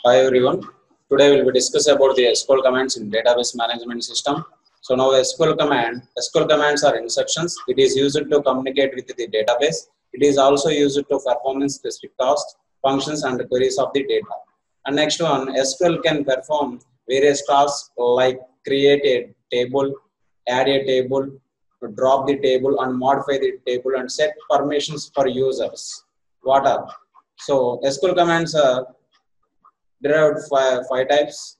Hi everyone. Today we will be discuss about the SQL commands in database management system. So now SQL commands are instructions. It is used to communicate with the database. It is also used to perform specific tasks, functions and queries of the data. And next one, SQL can perform various tasks like create a table, add a table, drop the table and modify the table and set permissions for users. What are? So SQL commands are derived five types.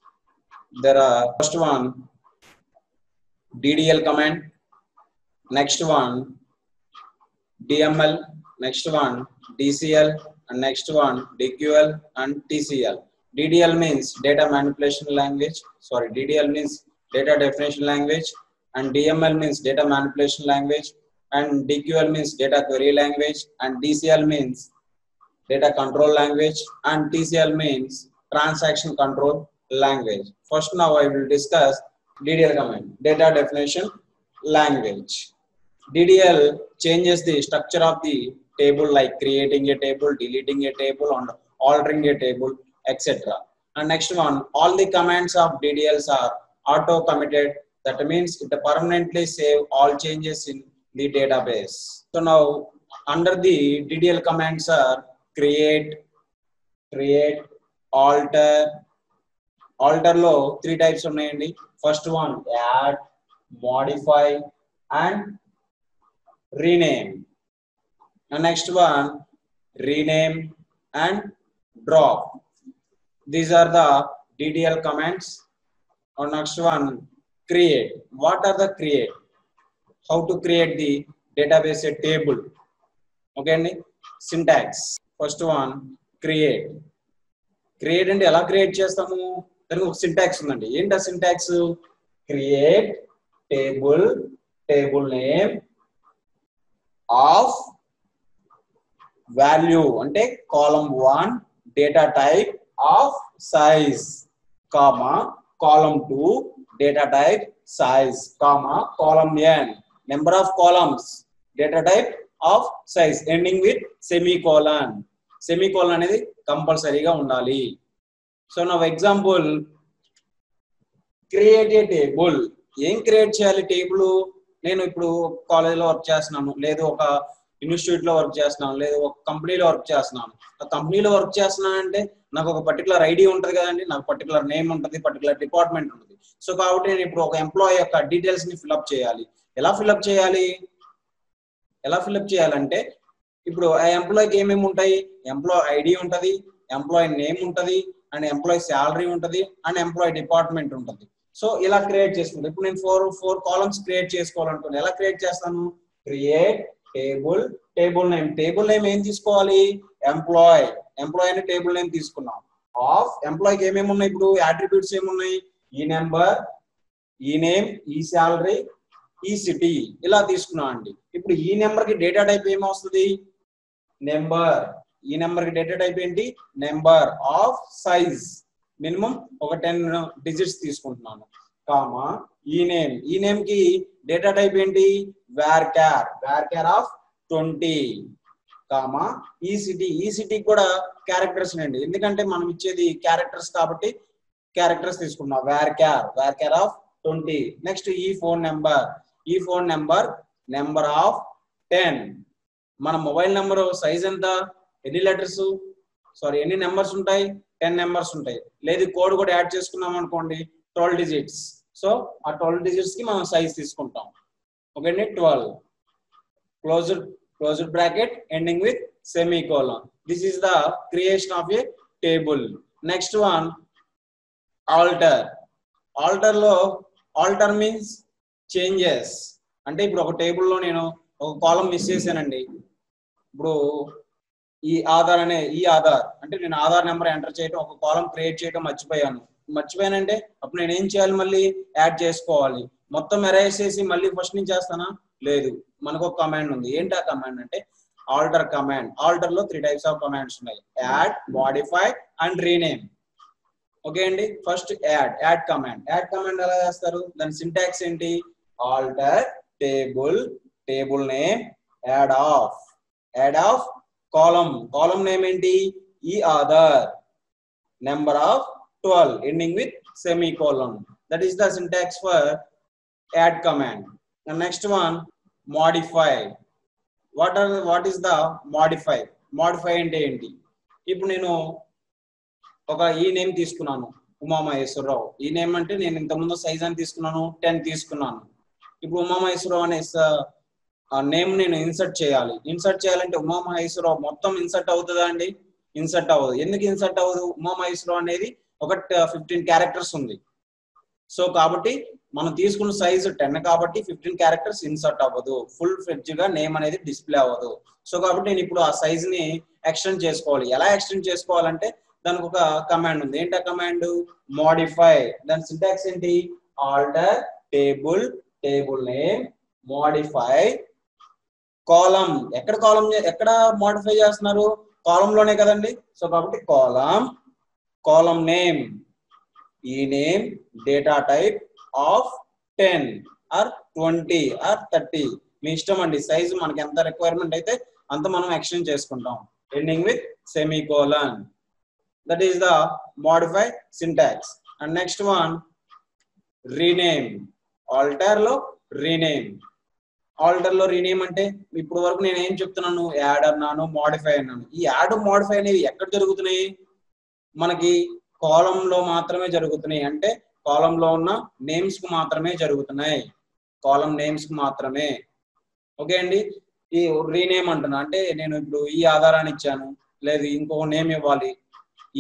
There are first one DDL command, next one DML, next one DCL, and next one DQL and TCL. DDL means data manipulation language. Sorry, DDL means data definition language, and DML means data manipulation language, and DQL means data query language, and DCL means data control language, and TCL means transaction control language. First, now I will discuss DDL command, data definition language. DDL changes the structure of the table like creating a table, deleting a table, and altering a table, etc. And next one, all the commands of DDLs are auto committed. That means it permanently save all changes in the database. So now under the DDL commands are create, alter. Alter lo three types ఉన్నాయండి. First one add, modify and rename. And next one rename and drop. These are the DDL commands. Or next one create. What are the create? How to create the database table? Okay, syntax. First one create. Create అంటే ఎలా create చేస్తాము? దానికి ఒక syntax ఉందండి. ఏంటి ఆ syntax? Create table name of value అంటే column 1 data type of size comma column 2 data type size comma column n number of columns data type of size ending with semicolon. Semicolon అనేది కంపల్సరీగా ఉండాలి. So నా example create a table. ఏం create చేయాలి table? నేను ఇప్పుడు కాలేజ్లో work చేస్తున్నాను, లేదు ఒక ఇన్స్టిట్యూట్లో వర్క్ చేస్తున్నాను, లేదు ఒక కంపెనీలో వర్క్ చేస్తున్నాను. ఆ కంపెనీలో వర్క్ చేస్తున్నాను అంటే నాకు ఒక పర్టికులర్ ఐడి ఉంటుంది కదండి, నాకు పర్టికులర్ నేమ్ ఉంటుంది, పర్టికులర్ డిపార్ట్మెంట్ ఉంటుంది. సో కాబట్టి నేను ఇప్పుడు ఒక ఎంప్లాయీ యొక్క డీటెయిల్స్ ని ఫిల్అప్ చేయాలి. ఎలా ఫిల్అప్ చేయాలంటే ఇప్పుడు ఆ ఎంప్లాయీకి ఏమేమి ఉంటాయి? ఎంప్లాయీ ఐడి ఉంటుంది, ఎంప్లాయీ నేమ్ ఉంటుంది, అండ్ ఎంప్లాయీ శాలరీ ఉంటుంది, అండ్ ఎంప్లాయీ డిపార్ట్మెంట్ ఉంటుంది. సో ఇలా క్రియేట్ చేసుకుంటాను. ఇప్పుడు నేను ఫోర్ కాలమ్స్ క్రియేట్ చేసుకోవాలనుకున్నాను. ఎలా క్రియేట్ చేస్తాను? క్రియేట్ టేబుల్ నేమ్ ఏం తీసుకోవాలి? ఎంప్లాయీ అని టేబుల్ నేమ్ తీసుకున్నాం. ఆఫ్ ఎంప్లాయీకి ఏమేమి ఉన్నాయి? ఇప్పుడు యాట్రిబ్యూట్స్ ఏమున్నాయి? ఈ నెంబర్, ఈ నేమ్, ఈ శాలరీ, ఈ సిటీ ఇలా తీసుకున్నాం అండి. ఇప్పుడు ఈ నెంబర్ కి డేటా టైప్ ఏమొస్తుంది? నెంబర్. ఈ నెంబర్ కి డేటా టైప్ ఏంటి? Number of size. మినిమం ఒక 10 డిజిట్స్ తీసుకుంటున్నాను. కామా ఈ నేమ్ కి డేటా టైప్ ఏంటి? Var of 20. కామా ఈ సిటీ కూడా క్యారెక్టర్స్ అండి, ఎందుకంటే మనం ఇచ్చేది క్యారెక్టర్స్ కాబట్టి క్యారెక్టర్స్ తీసుకున్నాం. Var of 20. నెక్స్ట్ ఈ ఫోన్ నెంబర్ నెంబర్ ఆఫ్ 10. మన మొబైల్ నెంబర్ సైజ్ ఎంత? ఎన్ని లెటర్స్ ఎన్ని నెంబర్స్ ఉంటాయి? 10 నెంబర్స్ ఉంటాయి. లేదు కోడ్ కూడా యాడ్ చేసుకున్నాం అనుకోండి 12 డిజిట్స్. సో ఆ 12 డిజిట్స్ కి మనం సైజ్ తీసుకుంటాం. ఓకే అండి, 12 closed bracket ending with semicolon. This is the creation of a table. Next one alter means changes. అంటే ఇప్పుడు ఒక టేబుల్లో నేను ఒక కాలం మిస్ చేశానండి. ఇప్పుడు ఈ ఆధార్ అంటే నేను ఆధార్ నెంబర్ ఎంటర్ చేయడం, ఒక కాలం క్రియేట్ చేయడం మర్చిపోయానంటే అప్పుడు నేను ఏం చేయాలి? మళ్ళీ యాడ్ చేసుకోవాలి. మొత్తం ఎరేజ్ చేసి మళ్ళీ ఫస్ట్ నుంచి చేస్తానా? లేదు, మనకు ఒక కమాండ్ ఉంది. ఏంటి ఆ కమాండ్ అంటే ఆల్టర్ కమాండ్. ఆల్టర్ లో 3 టైప్స్ ఆఫ్ కమాండ్స్ ఉన్నాయి: add, modify and rename. Okay అండి, ఫస్ట్ యాడ్ కమాండ్ ఎలా చేస్తారు? దాని సింటాక్స్ ఏంటి? Alter table name add of column name ఏంటి? ఈ Aadhaar. number of 12 ending with semicolon. That is the syntax for add command. The next one, modify. What is the modify? Modify అంటే ఏంటి? ఇప్పుడు నేను ఒక ఈ నేమ్ తీసుకున్నాను, ఉమామహేశ్వరరావు. ఈ నేమ్ అంటే నేను ఇంతకుముందు సైజ్ అని తీసుకున్నాను, 10 తీసుకున్నాను. ఇప్పుడు ఉమామహేశ్వరరావు అనే నేమ్ నేను ఇన్సర్ట్ చేయాలి. ఇన్సర్ట్ చేయాలంటే ఉమామహేశ్వరరావు మొత్తం ఇన్సర్ట్ అవుతుందా అండి? ఇన్సర్ట్ అవ్వదు. ఎందుకు ఇన్సర్ట్ అవ్వదు? ఉమామహేశ్వరరావు అనేది ఒక 15 క్యారెక్టర్స్ ఉంది. సో కాబట్టి మనం తీసుకున్న సైజు 10 కాబట్టి 15 క్యారెక్టర్స్ ఇన్సర్ట్ అవ్వదు. ఫుల్ ఫ్లెడ్జ్ గా నేమ్ అనేది డిస్ప్లే అవ్వదు. సో కాబట్టి నేను ఇప్పుడు ఆ సైజ్ ని ఎక్స్టెండ్ చేసుకోవాలి. ఎలా ఎక్స్టెండ్ చేసుకోవాలంటే దానికి ఒక కమాండ్ ఉంది. ఏంటి ఆ కమాండ్? మోడిఫై. దాని సింటాక్స్ ఏంటి? Alter table, table name, modify column. ఎక్కడ మోడిఫై చేస్తున్నారు? కాలం లోనే కదండి. సో కాబట్టి కాలం నేమ్, ఈ name, data type of 10 or 20 or 30 మీ ఇష్టం అండి. సైజు మనకి ఎంత రిక్వైర్మెంట్ అయితే అంత మనం ఎక్స్టెండ్ చేసుకుంటాం. Ending with semicolon. That is the modify syntax. And next one, rename. Alter లో రీనేమ్. ఆల్టర్ లో రీనేమ్ అంటే ఇప్పుడు వరకు నేను ఏం చెప్తున్నాను? యాడ్ అన్నాను, మోడిఫై అన్నాను. ఈ యాడ్ మోడిఫై అనేవి ఎక్కడ జరుగుతున్నాయి? మనకి కాలం లో మాత్రమే జరుగుతున్నాయి. అంటే కాలం లో ఉన్న నేమ్స్ కు మాత్రమే జరుగుతున్నాయి. కాలం నేమ్స్ కు మాత్రమే. ఓకే అండి. ఈ రీనేమ్ అంటున్నా అంటే నేను ఇప్పుడు ఈ ఆధారాన్ని ఇచ్చాను, లేదు ఇంకో నేమ్ ఇవ్వాలి,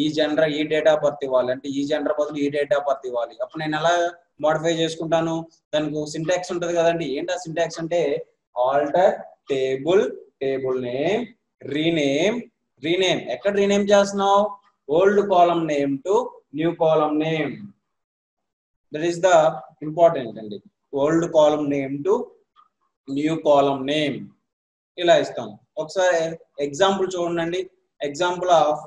ఈ జెండర్ ఈ డేట్ ఆఫ్ బర్త్ ఇవ్వాలి అంటే ఈ జెండర్ బదులు ఈ డేట్ ఆఫ్ బర్త్ ఇవ్వాలి. అప్పుడు నేను ఎలా మోడిఫై చేసుకుంటాను? దానికి సింటాక్స్ ఉంటది కదండి. ఏంటి ఆ సింటాక్స్ అంటే alter table, table name, rename. Rename ఎక్కడ రీనేమ్ చేస్తున్నావు? Old column name to new column name. That is the important అండి. Old column name to new column name ఇలా ఇస్తాం. ఒకసారి ఎగ్జాంపుల్ చూడండి. Example of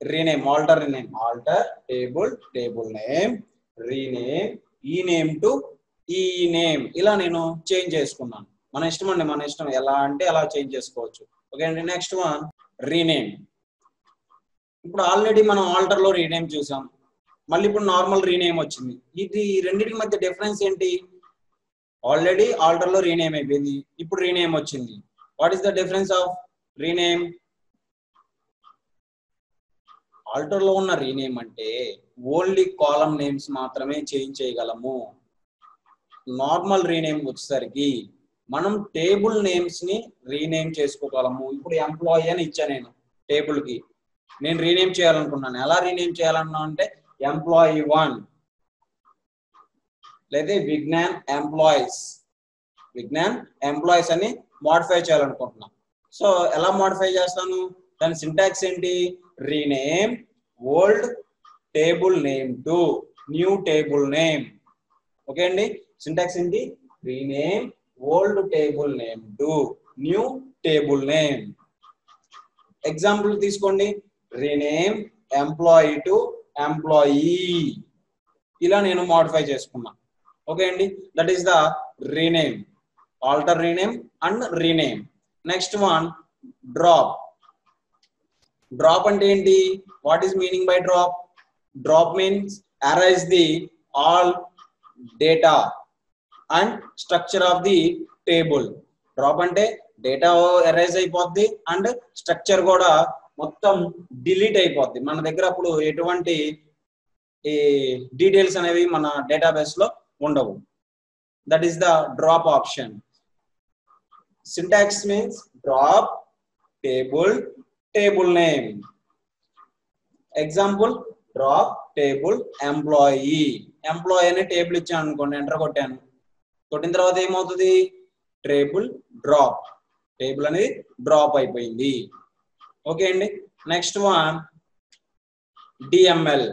rename, alter rename. Alter table, table name, rename ఈ name to ఈ name. ఇలా నేను change చేసుకున్నాను. మన ఇష్టం అండి, మన ఇష్టం. ఎలా అంటే అలా చేంజ్ చేసుకోవచ్చు. ఓకే అండి. Next one, rename. ఇప్పుడు ఆల్రెడీ మనం ఆల్టర్ లో రీనేమ్ చూసాం, మళ్ళీ ఇప్పుడు నార్మల్ రీనేమ్ వచ్చింది. ఇది రెండింటి మధ్య డిఫరెన్స్ ఏంటి? ఆల్రెడీ ఆల్టర్ లో రీనేమ్ అయిపోయింది, ఇప్పుడు రీనేమ్ వచ్చింది. What is the difference of rename? Alter లో ఉన్న రీనేమ్ అంటే ఓన్లీ కాలం నేమ్స్ మాత్రమే చేంజ్ చేయగలము. నార్మల్ రీనేమ్ వచ్చేసరికి మనం టేబుల్ నేమ్స్ ని రీనేమ్ చేసుకోగలము. ఇప్పుడు ఎంప్లాయీ అని ఇచ్చా నేను టేబుల్ కి, నేను రీనేమ్ చేయాలనుకున్నాను. ఎలా రీనేమ్ చేయాలన్నా అంటే ఎంప్లాయీ 1 లేదా విజ్ఞాన్ ఎంప్లాయీస్, విజ్ఞాన్ ఎంప్లాయీస్ అని మోడిఫై చేయాలనుకుంటున్నాను. సో ఎలా మోడిఫై చేస్తాను? దాని సింటాక్స్ ఏంటి? Rename old table name to new table name. Okay అండి. సింటాక్స్ ఏంటి? Rename old table name to new table name. Example తీసుకోండి. Rename employee to employee. ఇలా నేను మోడిఫై చేసుకున్నా. ఓకే అండి. That is the rename, alter rename and rename. Next one, drop. Drop అంటే ఏంటి? What is meaning by drop? Drop means erase the all data and structure of the table. Drop అంటే data erase అయిపోద్ది and structure కూడా మొత్తం delete అయిపోద్ది. మన దగ్గర అప్పుడు ఎటువంటి ఈ డీటెయిల్స్ అనేవి మన డేటాబేస్ లో ఉండవు. That is the drop option. Syntax means drop table, table name. Example, drop table employee. Employee అనే టేబుల్ ఇచ్చాను అనుకోండి, ఎంటర్ కొట్టాను. కొట్టిన తర్వాత ఏమవుతుంది? టేబుల్ డ్రాప్, టేబుల్ అనేది డ్రాప్ అయిపోయింది. ఓకే అండి. Next one, DML.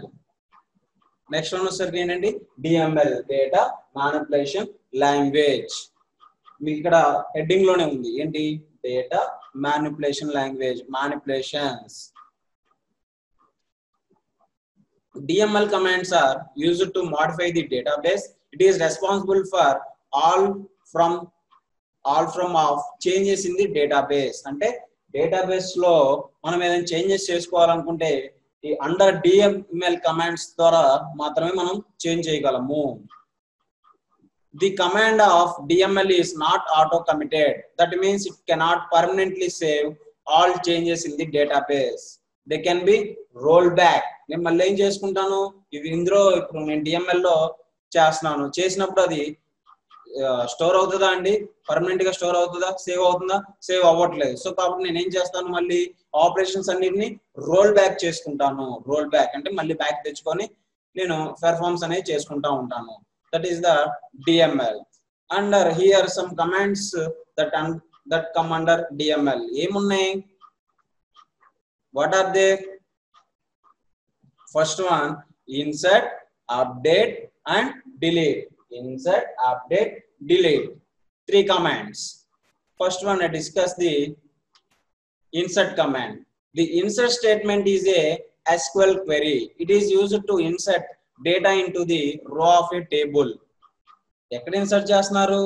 Next one వచ్చేసరికి ఏంటండి? DML, data manipulation language. మీకు ఇక్కడ హెడ్డింగ్ లోనే ఉంది. ఏంటి? Data manipulation language, manipulations. DML commands are used to modify the database. It is responsible for all from of changes in the database. అంటే database లో మనం ఏదైనా చేంజెస్ చేసుకోవాలనుకుంటే ఈ అండర్ డిఎంఎల్ కమాండ్స్ ద్వారా మాత్రమే మనం చేంజ్ చేయగలము. The command of DML is not auto committed. That means it cannot permanently save all changes in the database. They can be rolled back. నేను మళ్ళీ ఏం చేసుకుంటాను, ఇవి ఇందులో ఇప్పుడు నేను DML లో చేస్తున్నాను, చేసినప్పుడు అది స్టోర్ అవుతుందా అండి, పర్మనెంట్ గా స్టోర్ అవుతుందా, సేవ్ అవుతుందా, సేవ్ అవ్వట్లేదు. సో కాబట్టి నేను ఏం చేస్తాను, మళ్ళీ ఆపరేషన్స్ అన్నిటిని రోల్ బ్యాక్ చేసుకుంటాను. రోల్ బ్యాక్ అంటే మళ్ళీ బ్యాక్ తెచ్చుకొని నేను పెర్ఫార్మ్స్ అనేది చేసుకుంటా ఉంటాను. That is the DML. Under here some commands that come under DML. ఏమున్నాయి? What are they? First one, insert, update and delete. Insert, update, delete. 3 commands. First one, I discuss the insert command. The insert statement is a SQL query. It is used to insert data into the row of a table. ఎక్కడ insert చేస్తున్నారు,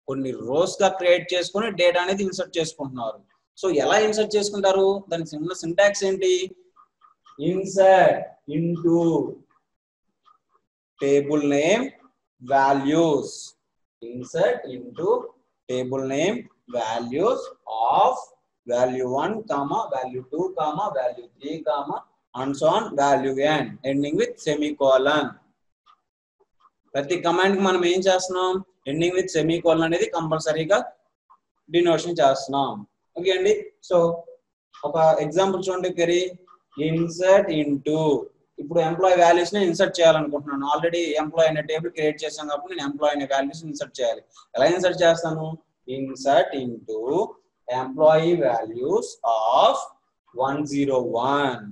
కొన్ని rose గా create చేసుకొని data అనేది insert చేసుకుంటున్నారు. So ఎలా insert చేసుకుంటారు, దానికి చిన్న సింటాక్స్ ఏంటి, insert into table name values. Insert into table name values of value 1, value 2, value 3, and so on value n ending with semicolon. ప్రతి కమాండ్ కి మనం ఏం చేస్తున్నాం, ఎండింగ్ విత్ సెమీకోలన్ అనేది కంపల్సరీగా డినోషన్ చేస్తున్నాం. ఓకే అండి. సో ఒక ఎగ్జాంపుల్ చూడండి, క్వెరీ ఇన్సర్ట్ ఇంటూ, ఇప్పుడు ఎంప్లాయీ వాల్యూస్ ని ఇన్సర్ట్ చేయాలనుకుంటున్నాను. ఆల్రెడీ ఎంప్లాయీ అనే టేబుల్ క్రియేట్ చేశాను కాబట్టి నేను ఎంప్లాయీ అనే వాల్యూస్ ఇన్సర్ట్ చేయాలి. ఎలా ఇన్సర్ట్ చేస్తాను, insert into employee values of 101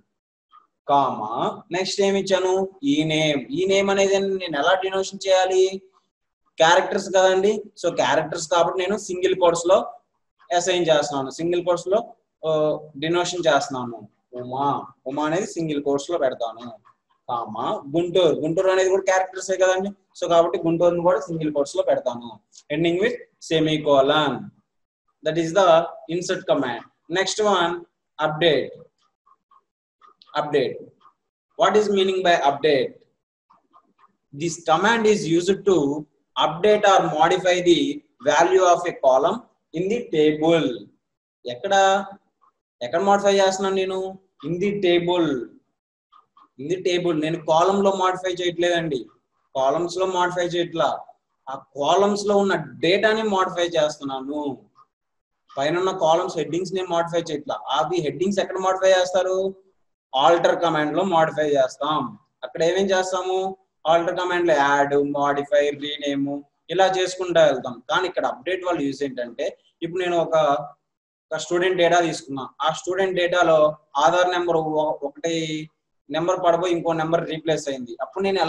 comma next ఏమి ఇచ్చాను, ఈ నేమ్ అనేది నేను ఎలా డినోషన్ చేయాలి, క్యారెక్టర్స్ కదండి. సో క్యారెక్టర్స్ కాబట్టి నేను సింగిల్ కోట్స్ లో అసైన్ చేస్తున్నాను, సింగిల్ కోట్స్ లో డినోషన్ చేస్తున్నాను. ఉమా అనేది సింగిల్ కోట్స్ లో పెడతాను. కామా గుంటూరు అనేది కూడా క్యారెక్టర్సే కదండి. సో కాబట్టి గుంటూరుని కూడా సింగిల్ కోట్స్ లో పెడతాను. Ending with semicolon. That is the insert command. Next one, update. What is meaning by update? This command is used to update or modify the value of a column in the table. ఎక్కడ modify చేస్తున్నాను నేను, in the table. నేను column లో modify చేయట్లేదండి, columns లో modify చేయట్లా, ఆ columns లో ఉన్న డేటాని మోడిఫై చేస్తున్నాను. పైన ఉన్న కాలమ్స్ హెడ్డింగ్స్ ని మోడిఫై చేయట్లా. అవి హెడ్డింగ్స్ ఎక్కడ మోడిఫై చేస్తారు, ఆల్టర్ కమాండ్ లో మోడిఫై చేస్తాం. అక్కడ ఏమేం చేస్తాము, ఆల్టర్ కమాండ్ లో యాడ్, మోడిఫై, రీనేమ్ ఇలా చేసుకుంటూ వెళ్తాం. కానీ ఇక్కడ అప్డేట్ వాళ్ళ యూజ్ ఏంటంటే, ఇప్పుడు నేను ఒక స్టూడెంట్ డేటా తీసుకున్నా, ఆ స్టూడెంట్ డేటాలో ఆధార్ నెంబర్ ఒకటి నెంబర్ పడబోయి ఇంకో నెంబర్ రీప్లేస్ అయింది. అప్పుడు నేను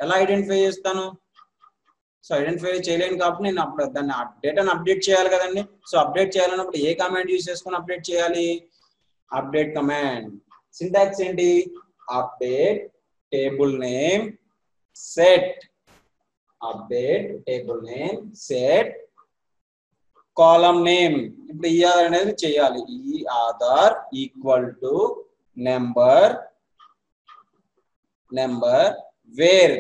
ఎలా ఐడెంటిఫై చేస్తాను, సో ఐడెంటిఫై చేయలేను కాబట్టి నేను అప్పుడు దాన్ని డేటాను అప్డేట్ చేయాలి కదండి. సో అప్డేట్ చేయాలన్నప్పుడు ఏ కమాండ్ యూజ్ చేసుకుని అప్డేట్ చేయాలి, అప్డేట్ కమాండ్. సింటాక్స్ ఏంటి, update table name set, update table name set column name. ఇప్పుడు ఈ ఆధార్ అనేది చేయాలి, ఈ Aadhaar equal to number where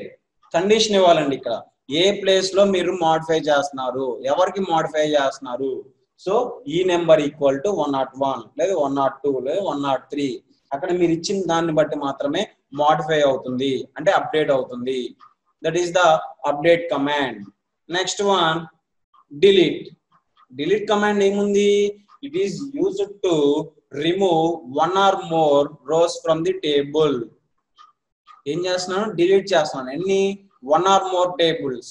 condition ఇవ్వాలండి. ఇక్కడ ఏ ప్లేస్ లో మీరు మోడిఫై చేస్తున్నారు, ఎవరికి మోడిఫై చేస్తున్నారు. సో ఈ నెంబర్ ఈక్వల్ టు 101 లేదా 102 లేదా 103, అక్కడ మీరు ఇచ్చిన దాన్ని బట్టి మాత్రమే మోడిఫై అవుతుంది, అంటే అప్డేట్ అవుతుంది. That is the update command. Next one, delete command ఏముంది, it is used to remove 1 or more rows from the table. ఏం చేస్తున్నాను, డిలీట్ చేస్తున్నాను. ఎన్ని, 1 or more tables,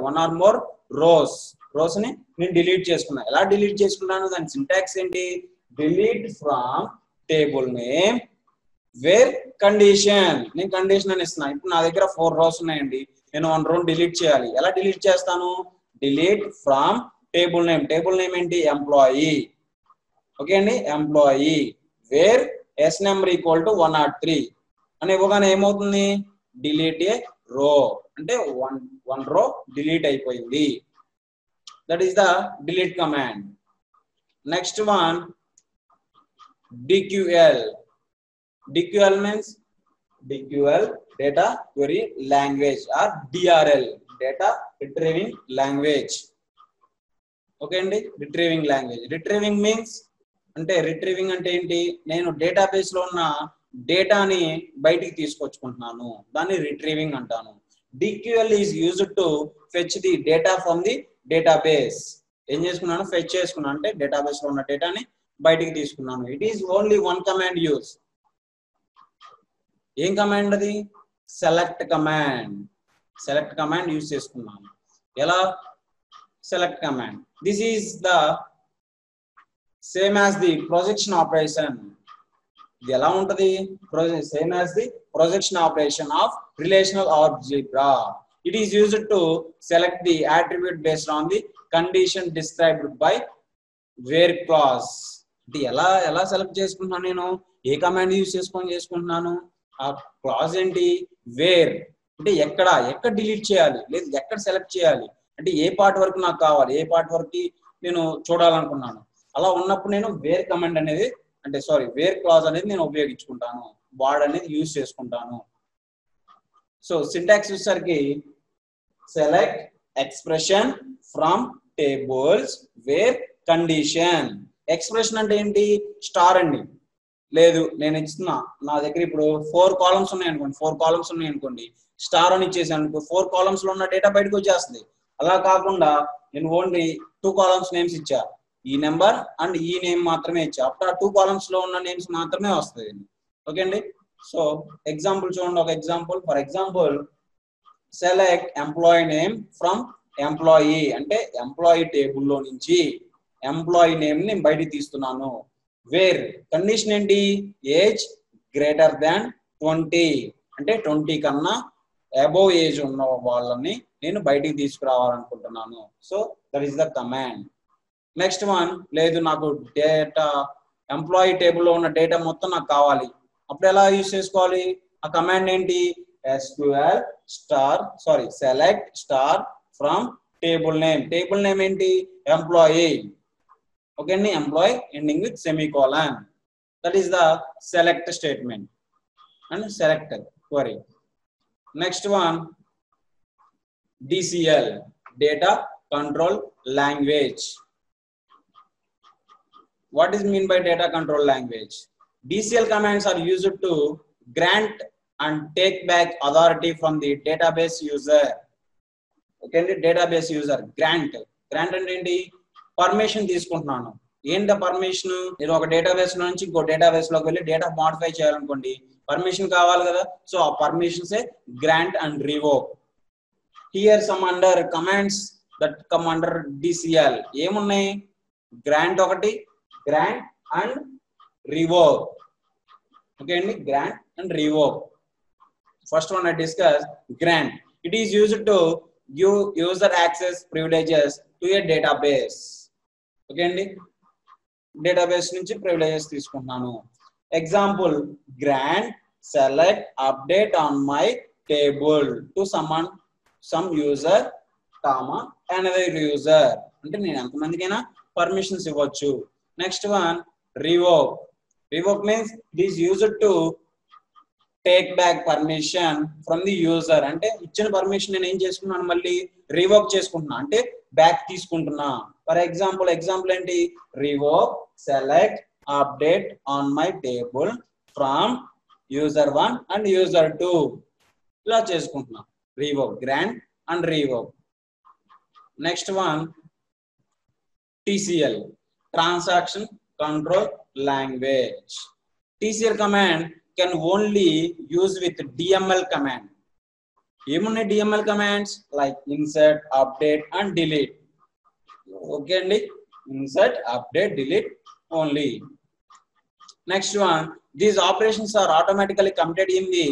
1 or more rows ని నేను డిలీట్ చేసుకున్నాను. ఎలా డిలీట్ చేసుకున్నాను, దాని సింటాక్స్ ఏంటి, delete from table name where condition. నేను కండిషన్ అని ఇస్తున్నాను. ఇప్పుడు నా దగ్గర 4 rows ఉన్నాయండి, నేను 1 row డిలీట్ చేయాలి. ఎలా డిలీట్ చేస్తాను, డిలీట్ ఫ్రమ్ టేబుల్ నేమ్ ఏంటి, ఎంప్లాయీ. ఓకే అండి, employee where S number equal to 103 అని ఇవ్వగానే ఏమవుతుంది, డిలీట్ ఏ రో, అంటే 1 row డిలీట్ అయిపోయింది. That is the delete command. Next one, DQL. DQL means DQL data query language or DRL data retrieving language. Okay అండి, retrieving language. Retrieving means అంటే retrieving అంటే ఏంటి, నేను డేటాబేస్ లో ఉన్న డేటాని బయటికి తీసుకొచ్చుకుంటున్నాను, దాన్ని రిట్రీవింగ్ అంటాను. DQL is used to fetch the data from the database. ఏం చేసుకున్నాను, ఫెచ్ చేసుకున్నాను అంటే డేటాబేస్ లో ఉన్న డేటాని బయటికి తీసుకున్నాను. It is only one command use. ఏం కమాండ్ అది, select command. Select command use చేసుకున్నాను. ఎలా, select command. This is the same as the projection operation. ఇది ఎలా ఉంటది, same as the projection operation of relational algebra. It is used to select the attribute based on the condition described by where clause. ఇది ఎలా select చేసుకుంటున్నాను, నేను ఏ command use చేసుకుంటున్నాను, ఆ clause ఏంటి, వేర్ అంటే ఎక్కడ డిలీట్ చేయాలి, లేదు ఎక్కడ సెలెక్ట్ చేయాలి, అంటే ఏ పార్ట్ వరకు నాకు కావాలి, ఏ పార్ట్ వరకు నేను చూడాలనుకున్నాను. అలా ఉన్నప్పుడు నేను వేర్ కమాండ్ అనేది అంటే వేర్ క్లాజ్ అనేది నేను ఉపయోగించుకుంటాను, వాడ్ అనేది యూజ్ చేసుకుంటాను. సో సింటాక్స్ వచ్చేసరికి select expression from tables where condition. Expression అంటే ఏంటి, స్టార్ అండి. లేదు నేను ఇస్తున్నా, నా దగ్గర ఇప్పుడు 4 కాలమ్స్ ఉన్నాయి అనుకోండి, స్టార్ అని ఇచ్చేసాను అనుకో, 4 కాలమ్స్ లో ఉన్న డేటా బయటకు వచ్చేస్తుంది. అలా కాకుండా నేను ఓన్లీ 2 కాలమ్స్ నేమ్స్ ఇచ్చా, ఈ నెంబర్ అండ్ ఈ నేమ్ మాత్రమే ఇచ్చా, అప్పుడు ఆ 2 కాలమ్స్ లో ఉన్న నేమ్స్ మాత్రమే వస్తాయి. ఓకే అండి. సో ఎగ్జాంపుల్ చూడండి, ఒక example. For example select employee name from employee అంటే ఎంప్లాయీ టేబుల్లో నుంచి ఎంప్లాయీ నేమ్ ని బయటికి తీస్తున్నాను. వేర్ కండిషన్ ఏంటి, ఏజ్ గ్రేటర్ దాన్ 20 అంటే 20 కన్నా అబోవ్ ఏజ్ ఉన్న వాళ్ళని నేను బయటికి తీసుకురావాలనుకుంటున్నాను. So that is the command. Next one, లేదు నాకు డేటా ఎంప్లాయీ టేబుల్లో ఉన్న డేటా మొత్తం నాకు కావాలి, అప్పుడు ఎలా యూజ్ చేసుకోవాలి, ఆ కమాండ్ ఏంటి, SQL select star from table name. Table name ఏంటి, ఎంప్లాయీ. ఓకే అండి, employee ending with semicolon. That is the select statement and select query. Next one DCL data control language. What is mean by data control language? DCL commands are used to grant and take back authority from the database user. Okay, database user grant అంటే ఏంటి, permission తీసుకుంటున్నాను. ఏంటి permission, నేను ఒక database నుంచి ఇంకో database లోకి వెళ్ళి డేటా మోడిఫై చేయాలనుకోండి, పర్మిషన్ కావాలి కదా. సో ఆ permissions grant and revoke. Here some under commands that come under DCL ఏమున్నాయి, గ్రాంట్ ఒకటి, గ్రాంట్ అండ్ రివోక్. ఓకే అండి, grant and revoke. First one I discuss grant. It is used to give user access privileges to a database. Okay అండి, database నుంచి privileges తీసుకుంటున్నాను. Example, grant select update on my table to some user comma another user అంటే నేను ఎంతమందికైనా permissions ఇవ్వచ్చు. Next one revoke. Revoke means this used to take back permission from the user అంటే ఇచ్చిన permission నేను ఏం చేసుకున్నాను, మళ్ళీ రివోక్ చేసుకుంటున్నా అంటే బ్యాక్ తీసుకుంటున్నా. ఫర్ ఎగ్జాంపుల్ ఏంటి, revoke select update on my table from user 1 and user 2 ఇలా చేసుకుంటున్నా. Revoke, grant and revoke. Next one TCL transaction control language. TCL command can only use with DML command. ఏమున్నాయి DML commands like insert, update and delete. Okay అండి, insert, update, delete only. Next one, these operations are automatically committed in the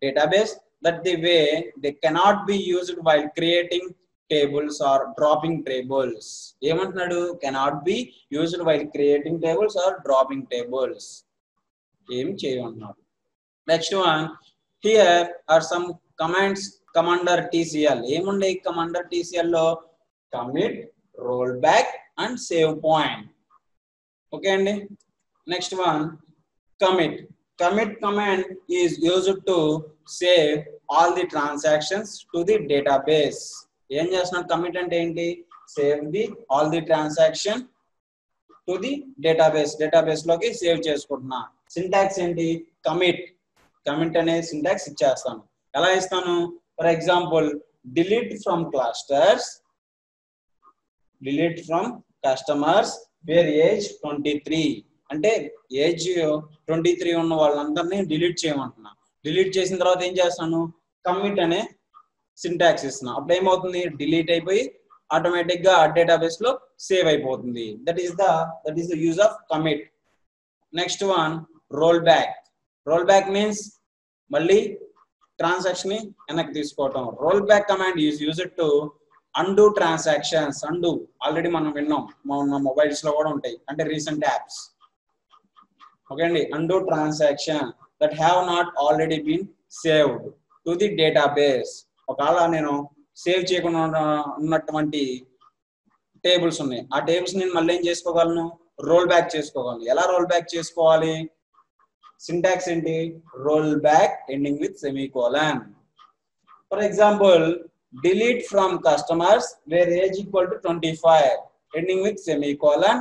database that the way they cannot be used while creating tables or dropping tables. ఏమంటున్నాడు, cannot be used while creating tables or dropping tables. ఏం చేయమంటున్నాడు. Next one, here are some commands commander TCL. ఏముండే commander TCL లో commit, roll back and save point. Okay అండి. Next one commit. commit command is used to save all the transactions to the database. ఏం చేస్తున్నాం commit అంటే ఏంటి? Save the all the transaction to the database లోకి save చేసుకుంటున్నా. Syntax ఏంటి? commit అనే syntax ఇచ్చేస్తాను. ఎలా ఇస్తాను? For example delete from customers where age 23 అంటే ఏజ్ 23 ఉన్న వాళ్ళందరినీ డిలీట్ చేయమంటున్నా. డిలీట్ చేసిన తర్వాత ఏం చేస్తాను? కమిట్ అనే సింటాక్స్ ఇస్తున్నా. అప్పుడు ఏమవుతుంది? డిలీట్ అయిపోయి ఆటోమేటిక్ గా డేటాబేస్ లో సేవ్ అయిపోతుంది. That is the use of commit. Next one roll back means మళ్ళీ ట్రాన్సాక్షన్ ని వెనక్కి తీసుకోవటం. Role back command is used to undo transactions. undo already మనం విన్నాం, మన మొబైల్స్ లో కూడా ఉంటాయి, అంటే రీసెంట్ యాప్స్. ఓకే అండి, undo transaction that have not already been saved to the database. ఒకవేళ నేను సేవ్ చేయకుండా ఉన్నటువంటి టేబుల్స్ ఉన్నాయి, ఆ టేబుల్స్ నేను మళ్ళీ ఏం చేసుకోగలను? రోల్ బ్యాక్ చేసుకోగలను. ఎలా రోల్ బ్యాక్ చేసుకోవాలి? సింటాక్స్ ఏంటి? Roll back ending with semicolon. For example delete from customers where age equal to 25 ending with semicolon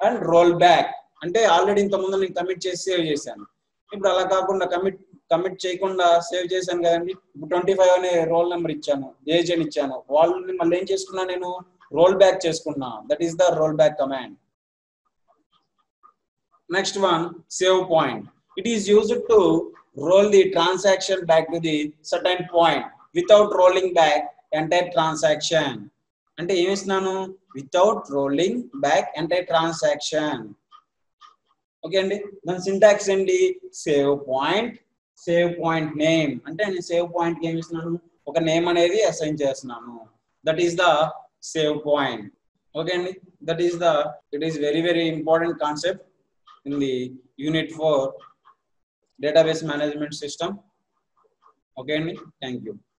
and roll back. అంటే ఆల్రెడీ ఇంత ముందు నేను కమిట్ చేసి సేవ్ చేశాను. ఇప్పుడు అలా కాకుండా కమిట్ చేయకుండా సేవ్ చేశాను కదండి. ఇప్పుడు 25 అనే రోల్ నెంబర్ ఇచ్చాను, ఏజ్ అని ఇచ్చాను. వాళ్ళని మళ్ళీ ఏం చేసుకున్నా? నేను రోల్ బ్యాక్ చేసుకున్నా. That is the roll back command. Next one save point. It is used to roll the transaction back to the certain point without rolling back entire transaction. అంటే ఏమి ఇస్తున్నాను? Without rolling back entire transaction. Okay అండి, దాని syntax ఏంటి? Save point name. అంటే నేను save point ఏమి ఇస్తున్నాను? ఒక నేమ్ అనేది అసైన్ చేస్తున్నాను. That is the save point. Okay అండి, it is very important concept in the unit 4 database management system. Okay అండి, థ్యాంక్ యూ.